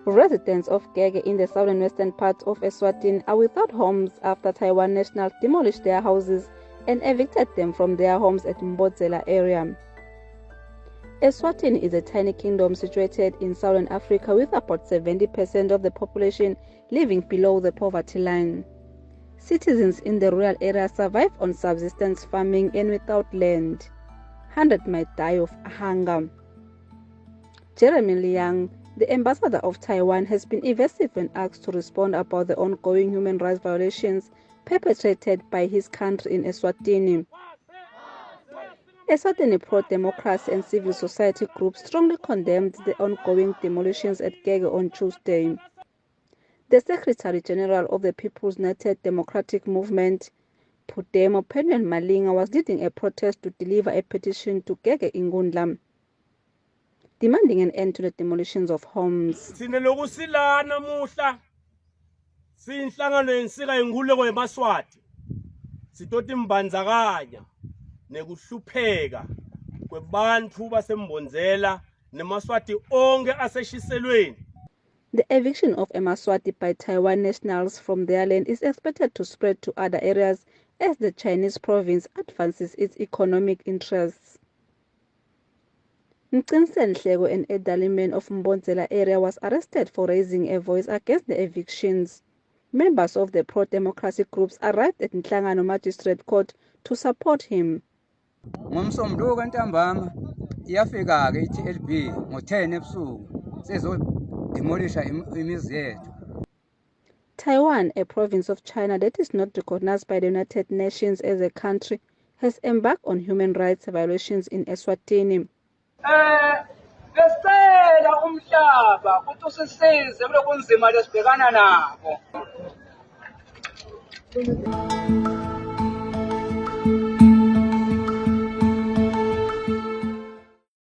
Residents of Gege in the southern western part of Eswatini are without homes after Taiwan nationals demolished their houses and evicted them from their homes at Mbodzela area. Eswatini is a tiny kingdom situated in southern Africa with about 70% of the population living below the poverty line. Citizens in the rural area survive on subsistence farming and without land. 100 might die of hunger. Jeremy Liang, the ambassador of Taiwan, has been evasive when asked to respond about the ongoing human rights violations perpetrated by his country in Eswatini. Eswatini pro-democracy and civil society groups strongly condemned the ongoing demolitions at Gege on Tuesday. The Secretary General of the People's United Democratic Movement, Pudemo Penyon Malinga, was leading a protest to deliver a petition to Gege Ingundla, demanding an end to the demolitions of homes. Nekuhlupheka kwebantu baseMbodzela nemaswati onke aseshiselweni. The eviction of Emaswati by Taiwan nationals from their land is expected to spread to other areas as the Chinese province advances its economic interests. Mcinsen Hlego, an elderly man of Mbodzela area, was arrested for raising a voice against the evictions. Members of the pro-democracy groups arrived at Nhlangano Magistrate Court to support him. Ngomsombuluko ntambama iyafika ke iTLB ngo10 ebusuku sezodemolisha imizi yethu. Taiwan, a province of China that is not recognized by the United Nations as a country, has embarked on human rights violations in Eswatini. Besela umhlaba ukuthi usisize kulobunzima lesibhekana nabo.